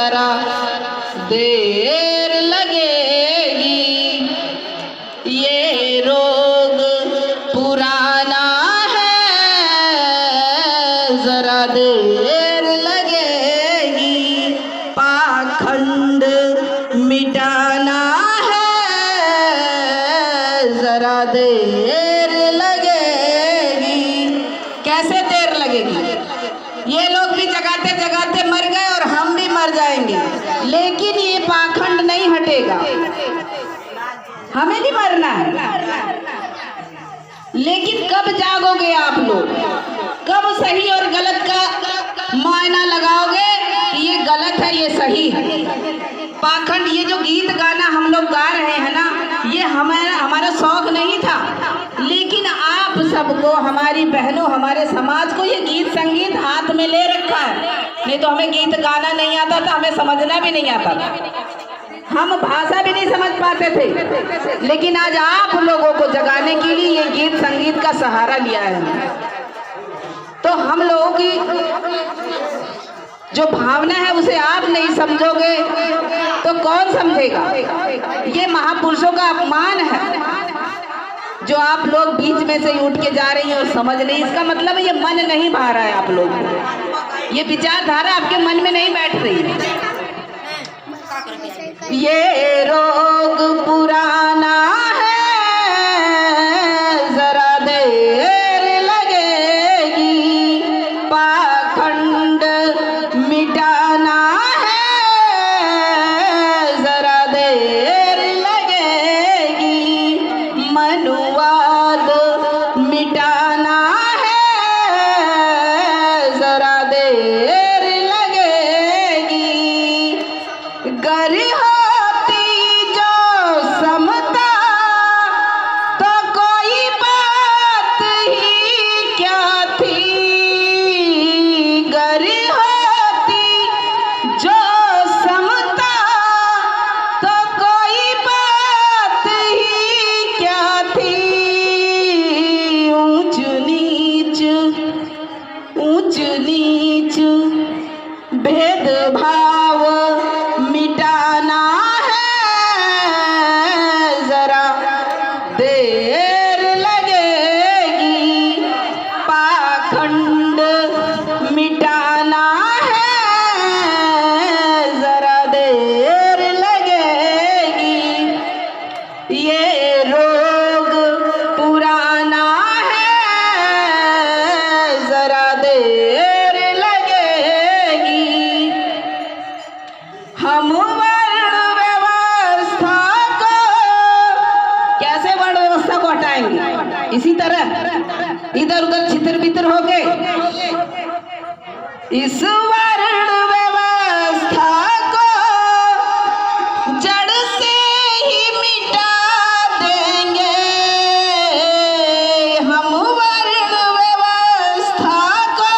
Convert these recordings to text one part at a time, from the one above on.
जरा देर लगेगी, ये रोग पुराना है जरा देर लगेगी, पाखंड मिटाना है जरा देर लगेगी। कैसे देर लगेगी? ये लोग भी जगाते जगाते मर गए और हम भी मर जाएंगे, लेकिन ये पाखंड नहीं हटेगा। हमें भी मरना है, लेकिन कब जागोगे आप लोग? कब सही और गलत का मायना लगाओगे कि ये गलत है ये सही है? पाखंड, ये जो गीत गाना हम लोग गा रहे हैं ना, ये हमारा शौक नहीं था, लेकिन आप सबको, हमारी बहनों, हमारे समाज को ये गीत संगीत हाथ में ले रखा है। नहीं तो हमें गीत गाना नहीं आता था, हमें समझना भी नहीं आता था, हम भाषा भी नहीं समझ पाते थे, लेकिन आज आप लोगों को जगाने के लिए ये गीत संगीत का सहारा लिया है। तो हम लोगों की जो भावना है उसे आप नहीं समझोगे तो कौन समझेगा? ये महापुरुषों का अपमान है जो आप लोग बीच में से उठ के जा रही हैं और समझ नहीं। इसका मतलब ये मन नहीं भा रहा है आप लोग को, ये विचारधारा आपके मन में नहीं बैठ रही है। ये रोग पुराना है जरा देर लगेगी, पाखंड मिटाना है जरा देर लगेगी, मनुवाद मिटाना है जरा देर लगेगी, गर भेदभाव मिटाना है जरा देर लगेगी, पाखंड मिटाना है जरा देर लगेगी, ये रोग पुराना है जरा देर लगेगी। हम वर्ण व्यवस्था को कैसे वर्ण व्यवस्था को हटाएंगे? इसी तरह इधर उधर छितर बितर हो गए, इस वर्ण व्यवस्था को जड़ से ही मिटा देंगे, हम वर्ण व्यवस्था को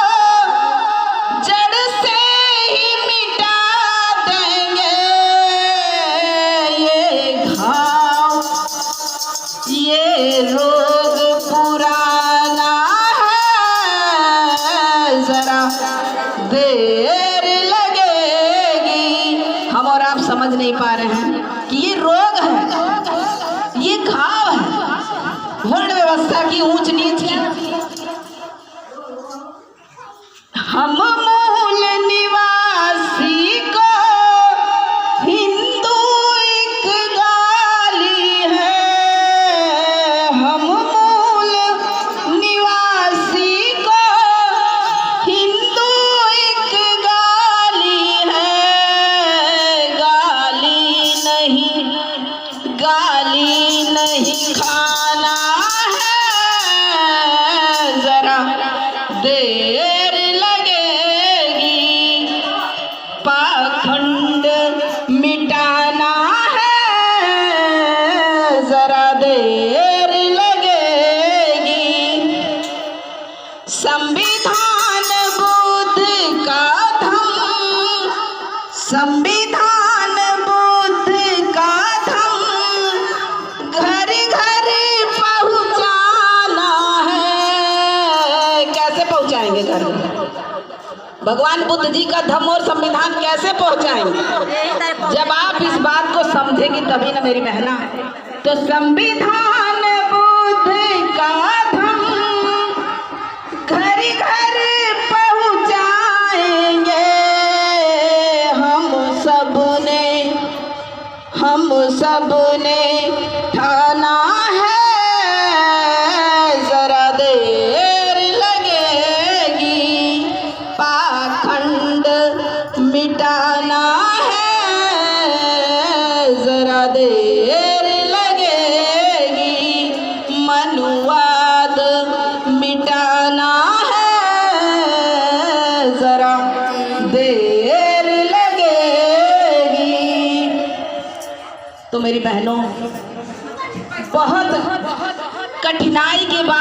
जड़ से ही मिटा देंगे, ये घाव ये रोग पुराना है जरा देर लगेगी। हम और आप समझ नहीं पा रहे हैं कि ये रोग है, ये घाव है वर्ण व्यवस्था की, ऊंच नीच की। हम मूल निवासी को हिंदू एक गाली है, हम मूल निवासी को हिंदू एक गाली है, गाली नहीं खाना है जरा देर लगेगी, पाखंड मिटाना है जरा देर लगेगी, संविधान बुद्ध का धम्म, संविधान बुद्ध का धम्म घर घर पहुँचाना है। कैसे पहुँचाएंगे घर? भगवान बुद्ध जी का धम्म और संविधान कैसे पहुंचाएंगे? जब आप इस बात को समझेंगी तभी ना मेरी बहना। तो संविधान बुद्ध का धम्म घर घर पहुंचाएंगे। हम सबने ठाना है, जरा देर लगेगी, पाखंड मिटाना है, जरा देर लगेगी, मनुवाद मिटाना है, जरा देर लगेगी। तो मेरी बहनों, बहुत कठिनाई के बाद